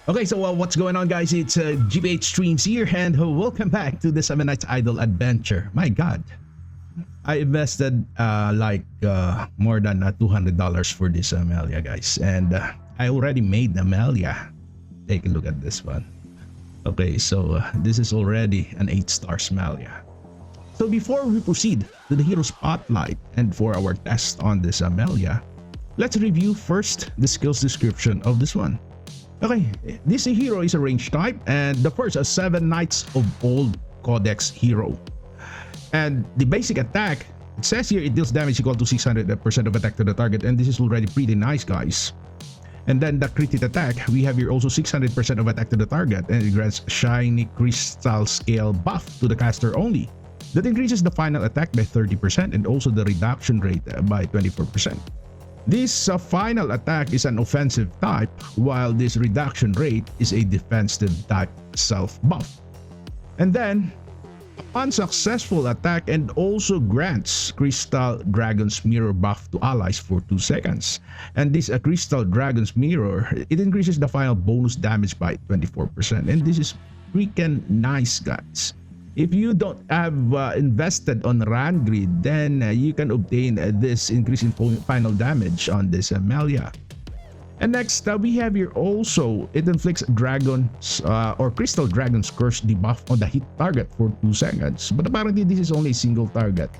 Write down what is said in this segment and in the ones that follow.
Okay, so what's going on, guys? It's GBH Streams here, and welcome back to the 7 Nights Idol Adventure. My God, I invested more than $200 for this MELIA, guys, and I already made the MELIA. Take a look at this one. Okay, so this is already an 8 stars MELIA. So before we proceed to the hero spotlight and for our test on this MELIA, let's review first the skills description of this one. Okay, this hero is a range type, and the first 7 Knights of Old Codex hero. And the basic attack, it says here it deals damage equal to 600% of attack to the target, and this is already pretty nice, guys. And then the crit attack, we have here also 600% of attack to the target, and it grants shiny crystal scale buff to the caster only. That increases the final attack by 30% and also the reduction rate by 24%. This final attack is an offensive type, while this reduction rate is a defensive type self buff. And then, upon successful attack, and also grants Crystal Dragon's Mirror buff to allies for 2 seconds. And this Crystal Dragon's Mirror, it increases the final bonus damage by 24%. And this is freaking nice, guys. If you don't have invested on Run Grid, then you can obtain this increase in final damage on this MELIA. And next, we have here also, it inflicts Dragon's or Crystal Dragon's Curse debuff on the hit target for 2 seconds. But apparently this is only a single target.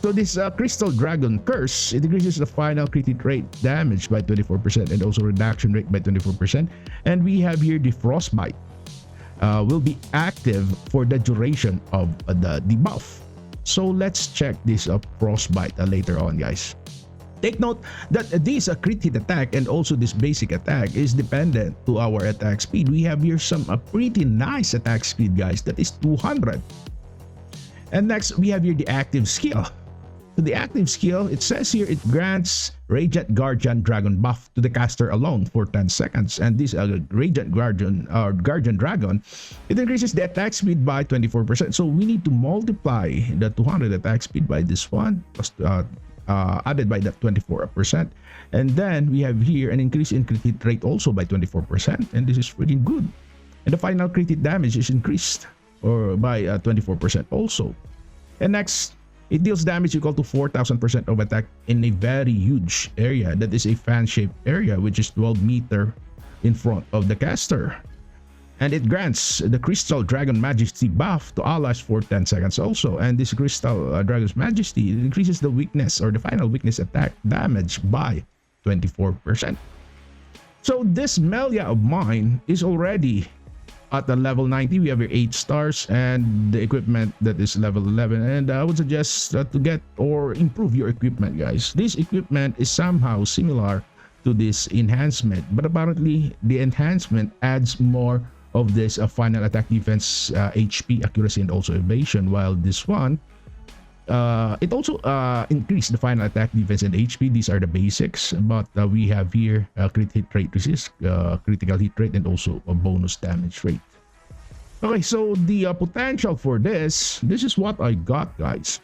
So this Crystal Dragon Curse, it increases the final crit rate damage by 24% and also reduction rate by 24%. And we have here the Frostbite. Will be active for the duration of the debuff. So let's check this Frostbite later on, guys. Take note that this crit hit attack and also this basic attack is dependent to our attack speed. We have here some pretty nice attack speed, guys. That is 200. And next, we have here the active skill. So the active skill, it says here it grants Radiant Guardian Dragon buff to the caster alone for 10 seconds. And this Radiant Guardian or Guardian Dragon, it increases the attack speed by 24%. So we need to multiply the 200 attack speed by this one, plus added by that 24%. And then we have here an increase in crit hit rate also by 24%. And this is pretty good. And the final crit hit damage is increased or by 24% also. And next, it deals damage equal to 4,000% of attack in a very huge area. That is a fan-shaped area, which is 12 meters in front of the caster. And it grants the Crystal Dragon Majesty buff to allies for 10 seconds also. And this Crystal Dragon's Majesty, it increases the weakness or the final weakness attack damage by 24%. So this MELIA of mine is already at the level 90. We have your 8 stars and the equipment that is level 11, and I would suggest to get or improve your equipment, guys. This equipment is somehow similar to this enhancement, but apparently the enhancement adds more of this final attack, defense, HP, accuracy, and also evasion, while this one it also increased the final attack, defense, and HP. These are the basics, but we have here crit hit rate resist, critical hit rate, and also a bonus damage rate. Okay, so the potential for this is what I got, guys.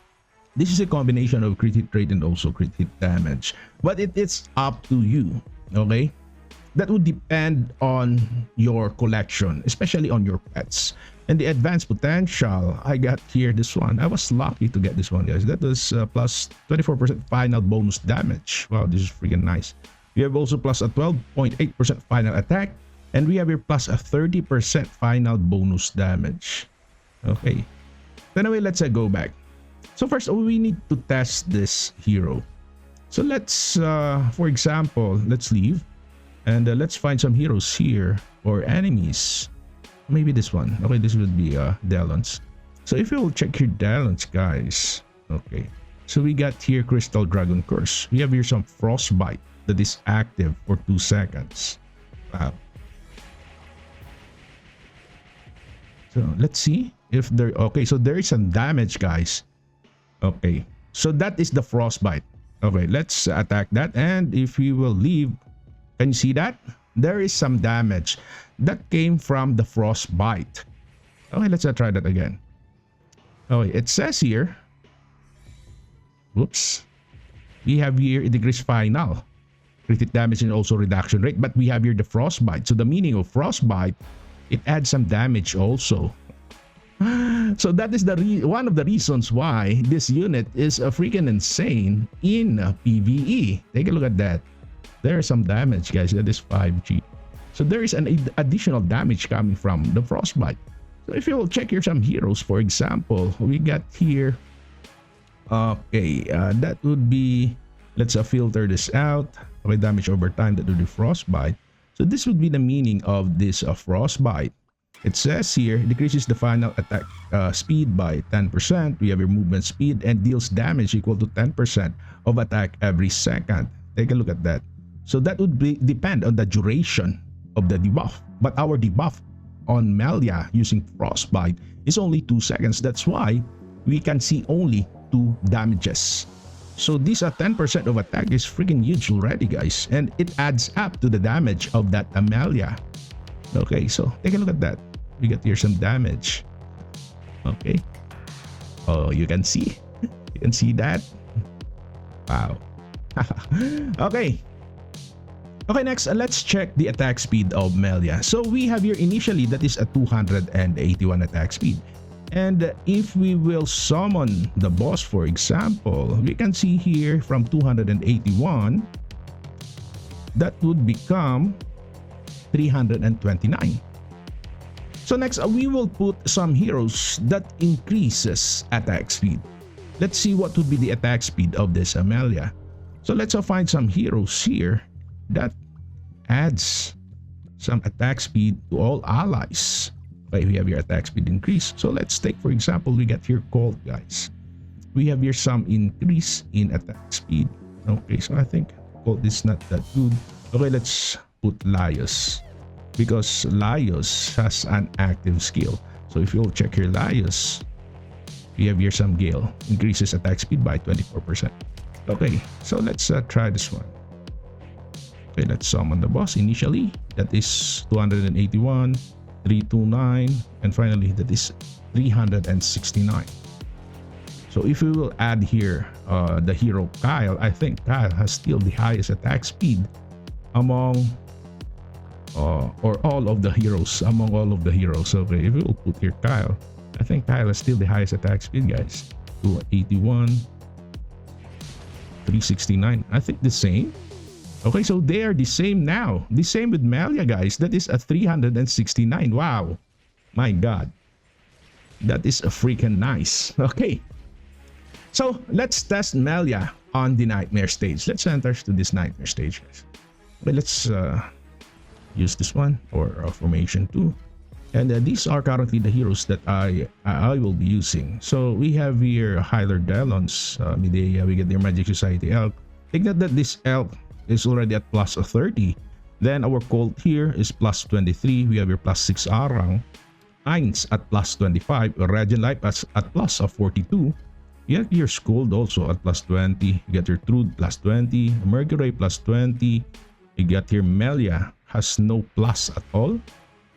This is a combination of crit hit rate and also crit hit damage, but it's up to you. Okay, that would depend on your collection, especially on your pets. And the advanced potential, I got here this one. I was lucky to get this one, guys. That was plus 24% final bonus damage. Wow, this is freaking nice. We have also plus a 12.8% final attack. And we have here plus a 30% final bonus damage. Okay. Anyway, let's go back. So first, we need to test this hero. So let's, for example, let's leave. And let's find some heroes here or enemies. Maybe this one. Okay, this would be Delons. So if you will check your Delons, guys. Okay. So we got here Crystal Dragon Curse. We have here some Frostbite that is active for 2 seconds. Wow. So let's see if there. Okay, so there is some damage, guys. Okay. So that is the Frostbite. Okay, let's attack that. And if we will leave, can you see that? There is some damage that came from the Frostbite. Okay, let's try that again. Okay, it says here, whoops, we have here a decreased final. crit hit damage and also reduction rate. But we have here the frostbite. So the meaning of frostbite, it adds some damage also. So that is the one of the reasons why this unit is freaking insane in PvE. Take a look at that. There is some damage, guys. That is 5G. So there is an additional damage coming from the frostbite. So if you will check here some heroes, for example, we got here. Okay, that would be, let's filter this out. Okay, damage over time, that would be frostbite. So this would be the meaning of this frostbite. It says here, decreases the final attack speed by 10%. We have your movement speed and deals damage equal to 10% of attack every second. Take a look at that. So that would depend on the duration of the debuff. But our debuff on MELIA using frostbite is only 2 seconds. That's why we can see only 2 damages. So this 10% of attack is freaking huge already, guys. And it adds up to the damage of that MELIA. Okay, so take a look at that. We got here some damage. Okay. Oh, you can see. You can see that. Wow. Okay. Okay, next, let's check the attack speed of MELIA. So we have here initially that is a 281 attack speed. And if we will summon the boss, for example, we can see here from 281, that would become 329. So next, we will put some heroes that increases attack speed. Let's see what would be the attack speed of this MELIA. So let's find some heroes here that adds some attack speed to all allies. Okay, we have your attack speed increase. So let's take, for example, we got here Colt, guys. We have here some increase in attack speed. Okay, so I think Colt is not that good. Okay, let's put Laios, because Laios has an active skill. So if you'll check here Laios, we have here some Gale, increases attack speed by 24%. Okay, so let's try this one. Okay, let's summon the boss initially. That is 281, 329, and finally that is 369. So if we will add here the hero Kyle, I think Kyle has still the highest attack speed among or all of the heroes, among all of the heroes. Okay, if we will put here Kyle, I think Kyle is still the highest attack speed, guys. 281, 369. I think the same. Okay, so they are the same now. The same with MELIA, guys. That is a 369. Wow. My God. That is a freaking nice. Okay. So let's test MELIA on the nightmare stage. Let's enter to this nightmare stage, guys. Okay, let's use this one or formation 2. And these are currently the heroes that I will be using. So we have here Hyler Delons, Medea. We get their Magic Society Elk. Take note that this Elk is already at plus 30. Then our Colt here is plus 23. We have your plus 6 Arang. Heinz at plus 25. Regen Life at plus 42. You have your Scold also at plus 20. You get your Trude plus 20. Mercury plus 20. You got here MELIA has no plus at all.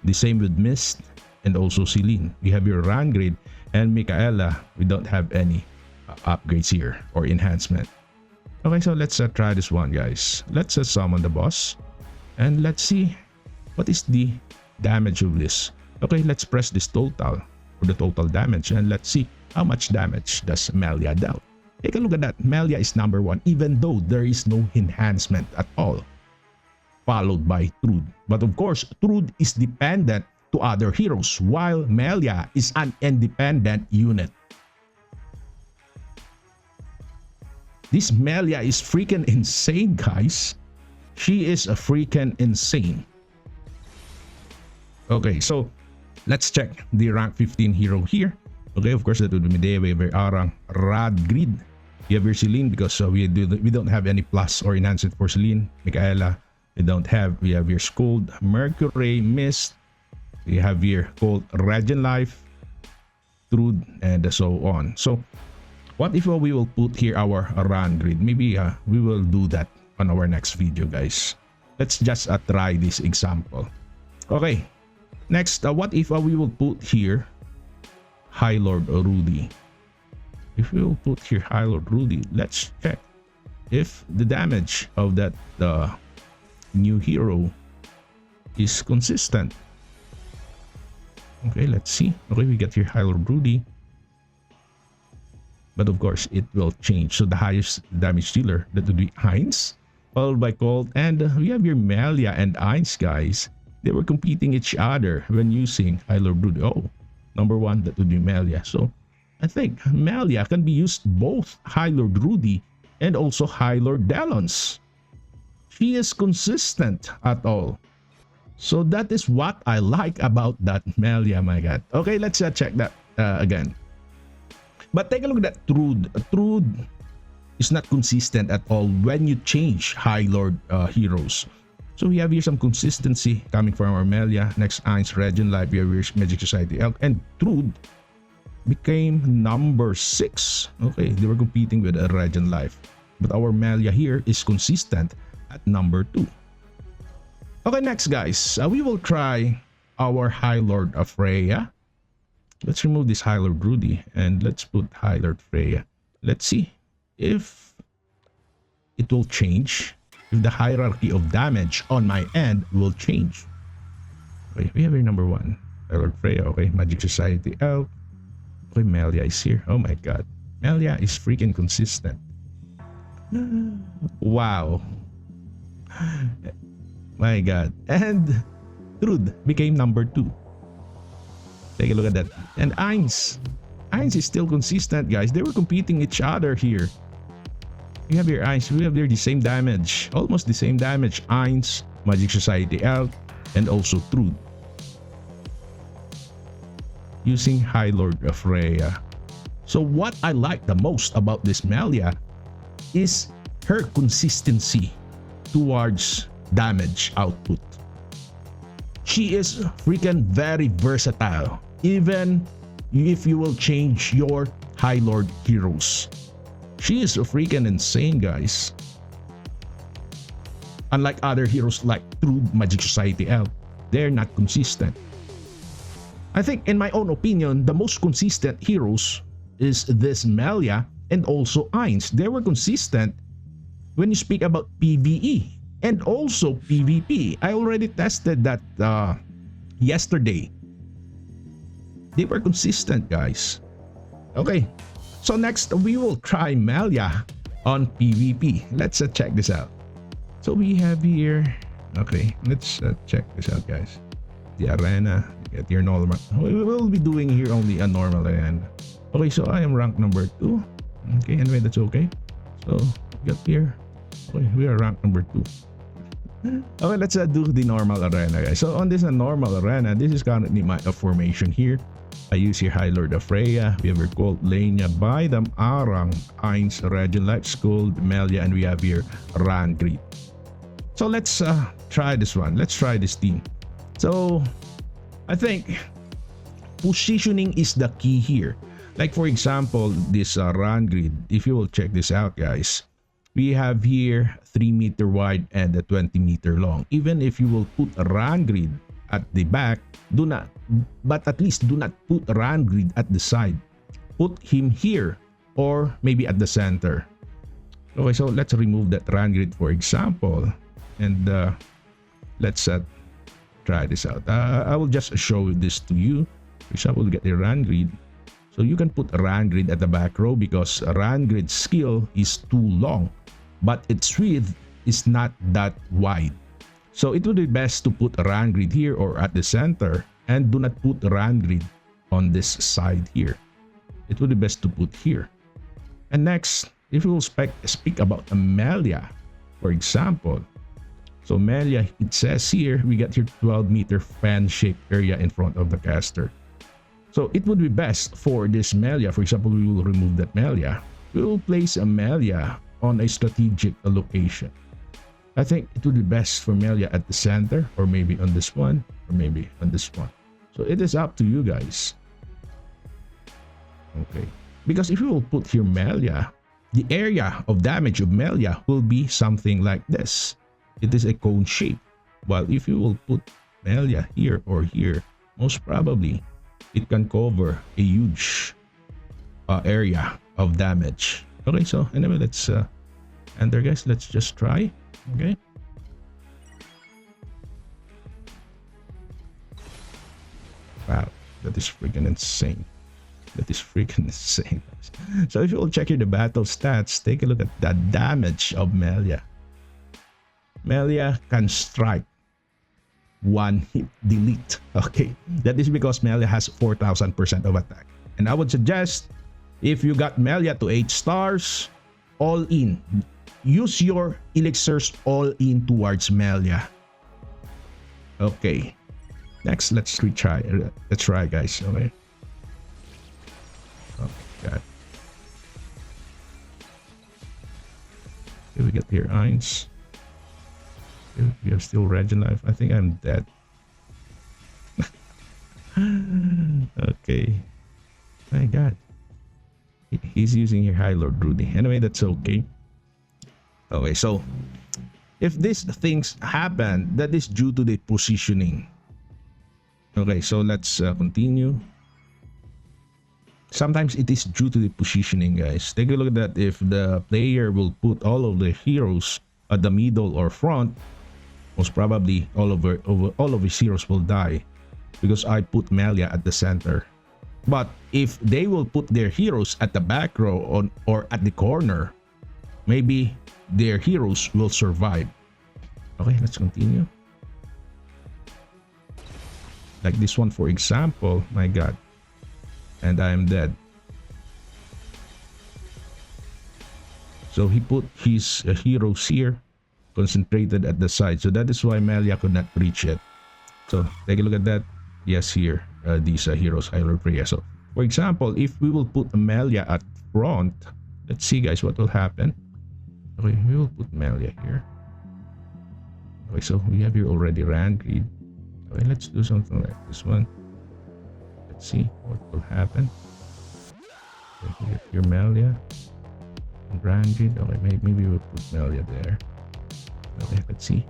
The same with Mist and also Celine. We have your Rangrade and Michaela. We don't have any upgrades here or enhancement. Okay, so let's try this one, guys. Let's summon the boss and let's see what is the damage of this. Okay, let's press this total for the total damage and let's see how much damage does MELIA deal. Take a look at that. MELIA is number 1 even though there is no enhancement at all, followed by Trude. But of course, Trude is dependent to other heroes while MELIA is an independent unit. This MELIA is freaking insane, guys. She is a freaking insane. Okay, so let's check the rank 15 hero here. Okay, of course that would be Medea, we have Arang, Radgrid. You have your Celine because we don't have any plus or enhancement for Celine. Michaela, we don't have. We have your Scold, Mercury, Mist. We have here Colt, Regen Life, Trude, and so on. So what if we will put here our run grid? Maybe we will do that on our next video, guys. Let's just try this example. Okay, next, what if we will put here High Lord Rudy? If we will put here High Lord Rudy, let's check if the damage of that new hero is consistent. Okay, let's see. Okay, we get here Hyler Broody. But of course, it will change. So the highest damage dealer, that would be Heinz, followed by Colt. And we have here Melia and Heinz, guys. They were competing each other when using Hyler Broody. Oh, number one, that would be Melia. So I think Melia can be used both Hyler Broody and also Hyler Delons. She is consistent at all. So that is what I like about that Melia, my god. Okay, let's check that again. But take a look at that Trude. Trude is not consistent at all when you change High Lord heroes. So we have here some consistency coming from our Melia. Next, Heinz, Regen Life, we have here Magic Society Elk, and Trude became number 6. Okay, they were competing with a Regen Life. But our Melia here is consistent at number 2. Okay, next guys, we will try our High Lord of Freya. Let's remove this High Lord Broody and let's put High Lord Freya. Let's see if it will change, if the hierarchy of damage on my end will change. Okay, we have here number 1, High Lord Freya. Okay, Magic Society out. Okay, Melia is here. Oh my god, Melia is freaking consistent. Wow. My god. And Trude became number 2. Take a look at that. And Heinz is still consistent, guys. They were competing each other here. We have here Heinz. We have here the same damage. Almost the same damage. Heinz, Magic Society out, and also Trude. Using High Lord of Freya. So what I like the most about this Melia is her consistency towards damage output. She is freaking very versatile, even if you will change your High Lord heroes. She is freaking insane, guys. Unlike other heroes like True Magic Society Elf, they're not consistent. I think, in my own opinion, the most consistent heroes is this Melia and also Heinz. They were consistent when you speak about PvE and also PvP. I already tested that yesterday. They were consistent, guys. Okay, so next we will try Melia on PvP. Let's check this out. So we have here, okay, let's check this out, guys. The arena, get your normal. We will be doing here only a normal arena. Okay, so I am rank number 2. Okay, anyway, that's okay. So get here. Okay, we are rank number 2. Okay, let's do the normal arena, guys. So on this normal arena, this is currently my formation here. I use here High Lord of Freya. We have here Colt, Lenya, Bidam, Arang, Heinz, Regen Life, Skull, Melia, and we have here Rangrid. So let's try this one. Let's try this team. So I think positioning is the key here. Like for example, this Rangrid, if you will check this out, guys, we have here 3 meter wide and 20 meter long. Even if you will put a Rangrid at the back, but at least do not put Rangrid at the side. Put him here or maybe at the center. Okay, so let's remove that Rangrid for example, and let's try this out. I will just show this to you. For example, get a Rangrid. So you can put Rangrid at the back row because Rangrid's skill is too long, but its width is not that wide. So it would be best to put Rangrid here or at the center, and do not put Rangrid on this side here. It would be best to put here. And next, if we will speak about Melia, for example. So Melia, it says here, we got here 12 meter fan-shaped area in front of the caster. So it would be best for this Melia, for example, we will remove that Melia. We will place a Melia on a strategic location. I think it would be best for Melia at the center, or maybe on this one, or maybe on this one. So it is up to you guys. Okay. Because if you will put here Melia, the area of damage of Melia will be something like this. It is a cone shape. While if you will put Melia here or here, most probably it can cover a huge area of damage. Okay, so anyway, let's enter, guys. Let's just try. Okay, That is freaking insane. That is freaking insane. So if you will check here the battle stats, take a look at the damage of Melia. Melia can strike one hit delete. Okay, that is because Melia has 4,000% of attack. And I would suggest if you got Melia to 8 stars, all in. Use your elixirs all in towards Melia. Okay. Next, let's retry. Let's try, guys. Okay. Oh God. Here we get here Eins. We have still Regen life. I think I'm dead. Okay. My God. He's using here High Lord Rudy. Anyway, that's okay. Okay, so if these things happen, that is due to the positioning. Okay, so let's continue. Sometimes it is due to the positioning, guys. Take a look at that. If the player will put all of the heroes at the middle or front, most probably all of his heroes will die because I put Melia at the center. But if they will put their heroes at the back row or at the corner, maybe their heroes will survive. Okay, let's continue. Like this one, for example. My God. And I am dead. So he put his heroes here, concentrated at the side. So that is why Melia could not reach it. So take a look at that. Yes, here. These heroes, High Lord Freya. So, for example, if we will put Melia at front, let's see, guys, what will happen. Okay, we will put Melia here. Okay, so we have here already Rangrid. Okay, let's do something like this one. Let's see what will happen. Okay, we have here Melia and Rangrid. Okay, maybe we'll put Melia there. Okay, let's see.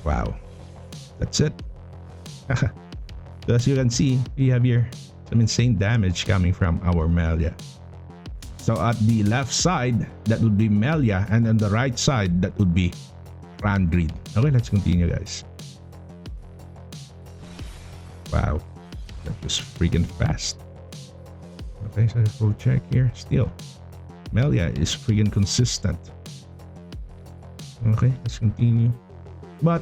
Wow, that's it. So as you can see, we have here some insane damage coming from our Melia. So at the left side, that would be Melia, and on the right side, that would be Rangrid. Okay, let's continue, guys. Wow, that was freaking fast. Okay, so we'll check here. Still, Melia is freaking consistent. Okay, let's continue. But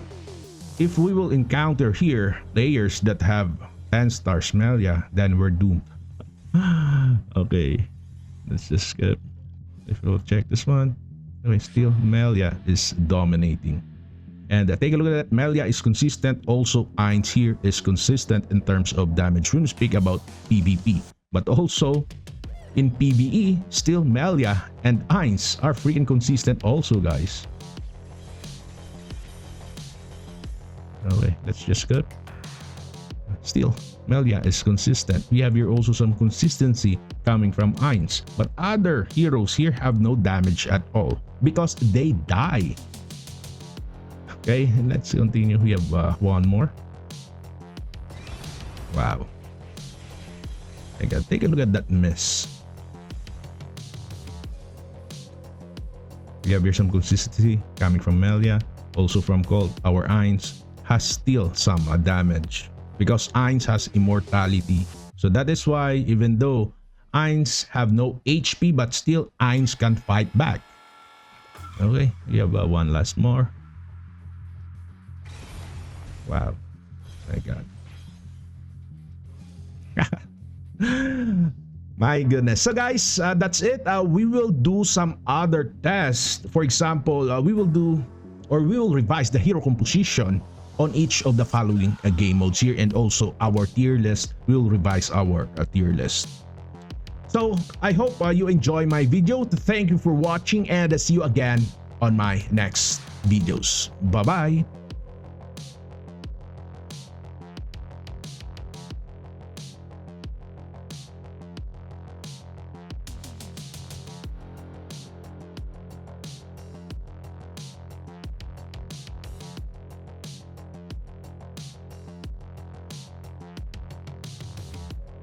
if we will encounter here players that have 10 stars Melia, then we're doomed. Okay, let's just skip. If we'll check this one. Okay, still Melia is dominating. And take a look at that. Melia is consistent. Also, Eins here is consistent in terms of damage when we speak about PvP. But also, in PvE, still Melia and Eins are freaking consistent also, guys. Okay, let's just skip. Still, Melia is consistent. We have here also some consistency coming from Eins. But other heroes here have no damage at all because they die. Okay, let's continue. We have one more. Wow. Take a look at that miss. We have here some consistency coming from Melia. Also from Colt, our Eins has still some damage because Eins has immortality. So that is why even though Eins have no HP, but still Eins can fight back. Okay, we have one last more. Wow, my God. My goodness. So guys, that's it. We will do some other tests. For example, we will revise the hero composition on each of the following game modes here, and also our tier list. We will revise our tier list. So I hope you enjoy my video. Thank you for watching, and see you again on my next videos. Bye bye.